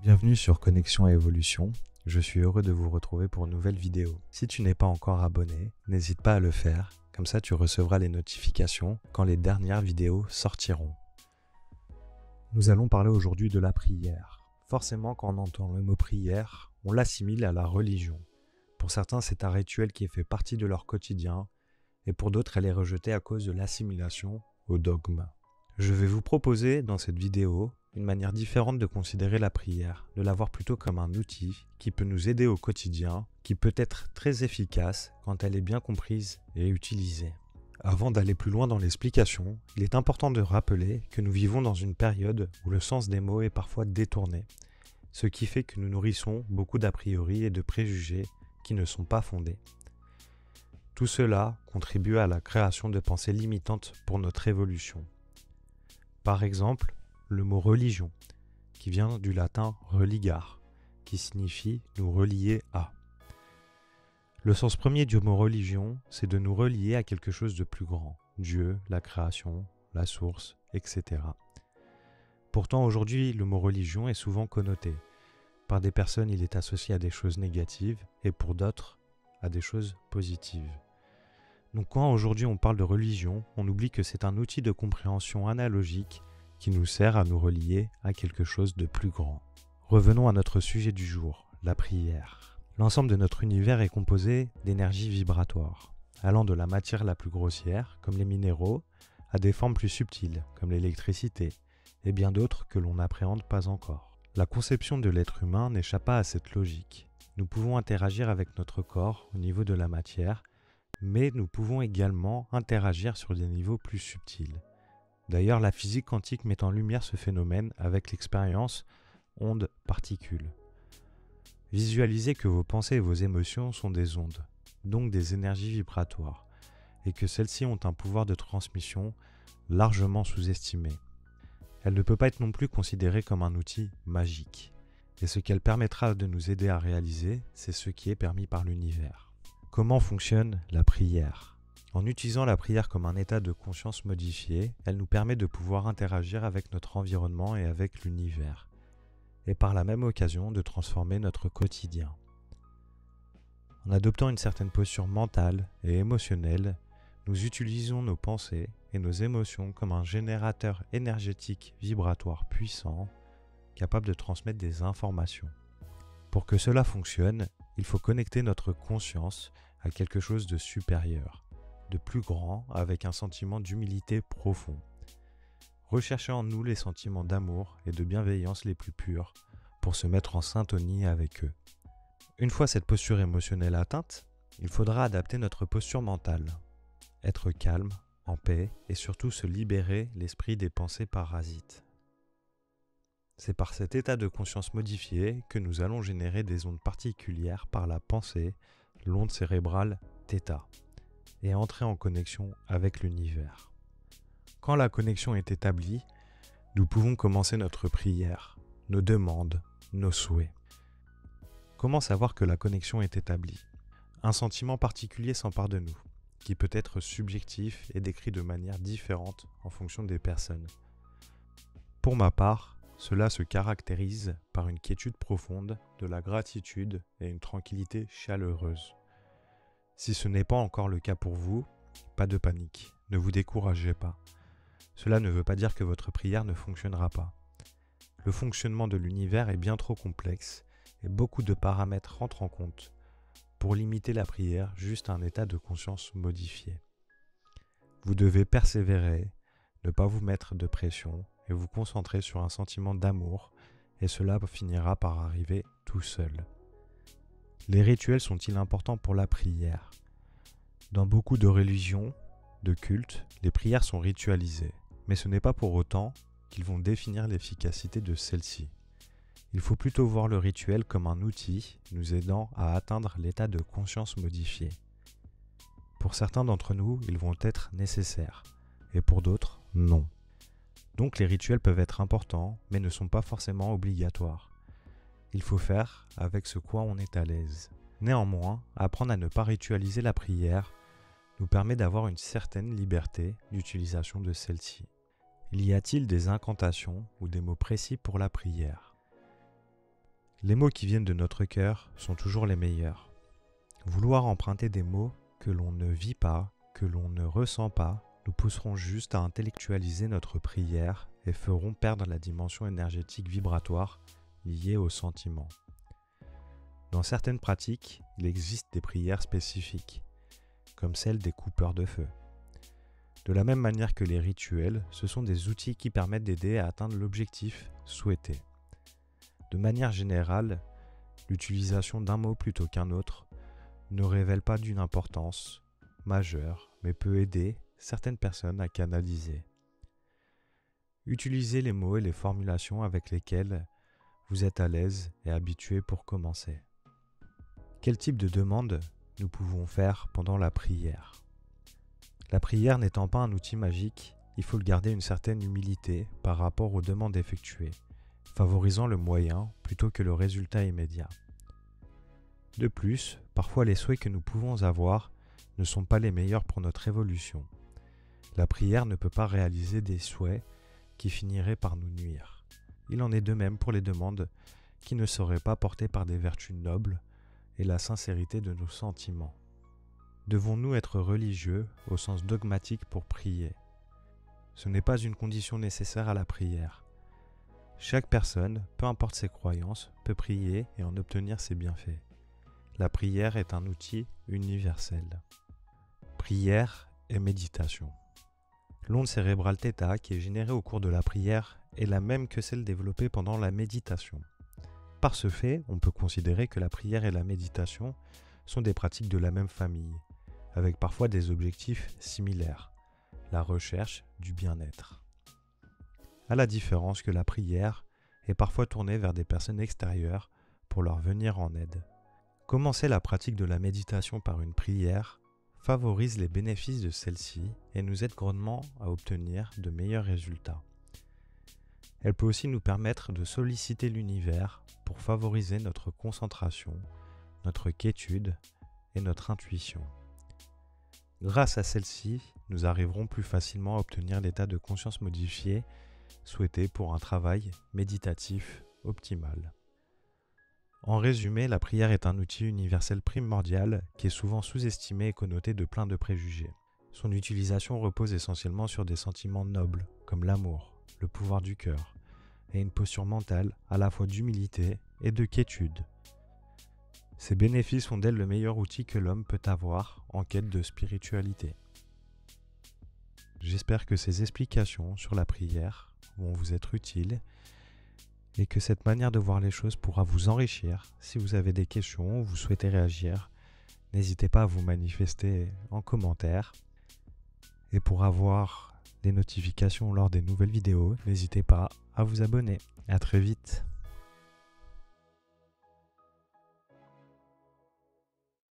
Bienvenue sur Connexion et Évolution, je suis heureux de vous retrouver pour une nouvelle vidéo. Si tu n'es pas encore abonné, n'hésite pas à le faire, comme ça tu recevras les notifications quand les dernières vidéos sortiront. Nous allons parler aujourd'hui de la prière. Forcément, quand on entend le mot prière, on l'assimile à la religion. Pour certains, c'est un rituel qui fait partie de leur quotidien, et pour d'autres, elle est rejetée à cause de l'assimilation au dogme. Je vais vous proposer dans cette vidéo une manière différente de considérer la prière, de la voir plutôt comme un outil qui peut nous aider au quotidien, qui peut être très efficace quand elle est bien comprise et utilisée. Avant d'aller plus loin dans l'explication, il est important de rappeler que nous vivons dans une période où le sens des mots est parfois détourné, ce qui fait que nous nourrissons beaucoup d'a priori et de préjugés qui ne sont pas fondés. Tout cela contribue à la création de pensées limitantes pour notre évolution. Par exemple, le mot religion, qui vient du latin religare, qui signifie nous relier à. Le sens premier du mot religion, c'est de nous relier à quelque chose de plus grand, Dieu, la création, la source, etc. Pourtant, aujourd'hui, le mot religion est souvent connoté. Par des personnes, il est associé à des choses négatives et pour d'autres, à des choses positives. Donc quand aujourd'hui on parle de religion, on oublie que c'est un outil de compréhension analogique qui nous sert à nous relier à quelque chose de plus grand. Revenons à notre sujet du jour, la prière. L'ensemble de notre univers est composé d'énergie vibratoire, allant de la matière la plus grossière, comme les minéraux, à des formes plus subtiles, comme l'électricité, et bien d'autres que l'on n'appréhende pas encore. La conception de l'être humain n'échappe pas à cette logique. Nous pouvons interagir avec notre corps au niveau de la matière, mais nous pouvons également interagir sur des niveaux plus subtils. D'ailleurs, la physique quantique met en lumière ce phénomène avec l'expérience ondes-particules. Visualisez que vos pensées et vos émotions sont des ondes, donc des énergies vibratoires, et que celles-ci ont un pouvoir de transmission largement sous-estimé. Elle ne peut pas être non plus considérée comme un outil magique, et ce qu'elle permettra de nous aider à réaliser, c'est ce qui est permis par l'univers. Comment fonctionne la prière ? En utilisant la prière comme un état de conscience modifié, elle nous permet de pouvoir interagir avec notre environnement et avec l'univers, et par la même occasion de transformer notre quotidien. En adoptant une certaine posture mentale et émotionnelle, nous utilisons nos pensées et nos émotions comme un générateur énergétique vibratoire puissant, capable de transmettre des informations. Pour que cela fonctionne, il faut connecter notre conscience à quelque chose de supérieur, de plus grand, avec un sentiment d'humilité profond. Recherchez en nous les sentiments d'amour et de bienveillance les plus purs pour se mettre en syntonie avec eux. Une fois cette posture émotionnelle atteinte, il faudra adapter notre posture mentale, être calme, en paix et surtout se libérer l'esprit des pensées parasites. C'est par cet état de conscience modifié que nous allons générer des ondes particulières par la pensée, l'onde cérébrale θ, et entrer en connexion avec l'univers. Quand la connexion est établie, nous pouvons commencer notre prière, nos demandes, nos souhaits. Comment savoir que la connexion est établie ? Un sentiment particulier s'empare de nous, qui peut être subjectif et décrit de manière différente en fonction des personnes. Pour ma part, cela se caractérise par une quiétude profonde, de la gratitude et une tranquillité chaleureuse. Si ce n'est pas encore le cas pour vous, pas de panique, ne vous découragez pas. Cela ne veut pas dire que votre prière ne fonctionnera pas. Le fonctionnement de l'univers est bien trop complexe et beaucoup de paramètres rentrent en compte pour limiter la prière juste à un état de conscience modifié. Vous devez persévérer, ne pas vous mettre de pression et vous concentrer sur un sentiment d'amour et cela finira par arriver tout seul. Les rituels sont-ils importants pour la prière ? Dans beaucoup de religions, de cultes, les prières sont ritualisées, mais ce n'est pas pour autant qu'ils vont définir l'efficacité de celle-ci. Il faut plutôt voir le rituel comme un outil nous aidant à atteindre l'état de conscience modifié. Pour certains d'entre nous, ils vont être nécessaires, et pour d'autres, non. Donc les rituels peuvent être importants, mais ne sont pas forcément obligatoires. Il faut faire avec ce quoi on est à l'aise. Néanmoins, apprendre à ne pas ritualiser la prière nous permet d'avoir une certaine liberté d'utilisation de celle-ci. Y a-t-il des incantations ou des mots précis pour la prière? Les mots qui viennent de notre cœur sont toujours les meilleurs. Vouloir emprunter des mots que l'on ne vit pas, que l'on ne ressent pas, nous pousseront juste à intellectualiser notre prière et feront perdre la dimension énergétique vibratoire liée au sentiment. Dans certaines pratiques, il existe des prières spécifiques, comme celle des coupeurs de feu. De la même manière que les rituels, ce sont des outils qui permettent d'aider à atteindre l'objectif souhaité. De manière générale, l'utilisation d'un mot plutôt qu'un autre ne révèle pas d'une importance majeure, mais peut aider certaines personnes à canaliser. Utilisez les mots et les formulations avec lesquels vous êtes à l'aise et habitué pour commencer. Quel type de demande nous pouvons faire pendant la prière? La prière n'étant pas un outil magique, il faut garder une certaine humilité par rapport aux demandes effectuées, favorisant le moyen plutôt que le résultat immédiat. De plus, parfois les souhaits que nous pouvons avoir ne sont pas les meilleurs pour notre évolution. La prière ne peut pas réaliser des souhaits qui finiraient par nous nuire. Il en est de même pour les demandes qui ne seraient pas portées par des vertus nobles et la sincérité de nos sentiments. Devons-nous être religieux au sens dogmatique pour prier? Ce n'est pas une condition nécessaire à la prière. Chaque personne, peu importe ses croyances, peut prier et en obtenir ses bienfaits. La prière est un outil universel. Prière et méditation. L'onde cérébrale θ qui est générée au cours de la prière est la même que celle développée pendant la méditation. Par ce fait, on peut considérer que la prière et la méditation sont des pratiques de la même famille, avec parfois des objectifs similaires, la recherche du bien-être. À la différence que la prière est parfois tournée vers des personnes extérieures pour leur venir en aide. Commencer la pratique de la méditation par une prière favorise les bénéfices de celle-ci et nous aide grandement à obtenir de meilleurs résultats. Elle peut aussi nous permettre de solliciter l'univers pour favoriser notre concentration, notre quiétude et notre intuition. Grâce à celle-ci, nous arriverons plus facilement à obtenir l'état de conscience modifié souhaité pour un travail méditatif optimal. En résumé, la prière est un outil universel primordial qui est souvent sous-estimé et connoté de plein de préjugés. Son utilisation repose essentiellement sur des sentiments nobles, comme l'amour, le pouvoir du cœur, et une posture mentale à la fois d'humilité et de quiétude. Ces bénéfices font d'elle le meilleur outil que l'homme peut avoir en quête de spiritualité. J'espère que ces explications sur la prière vont vous être utiles et que cette manière de voir les choses pourra vous enrichir. Si vous avez des questions ou vous souhaitez réagir, n'hésitez pas à vous manifester en commentaire. Et pour avoir des notifications lors des nouvelles vidéos, n'hésitez pas à vous abonner. À très vite.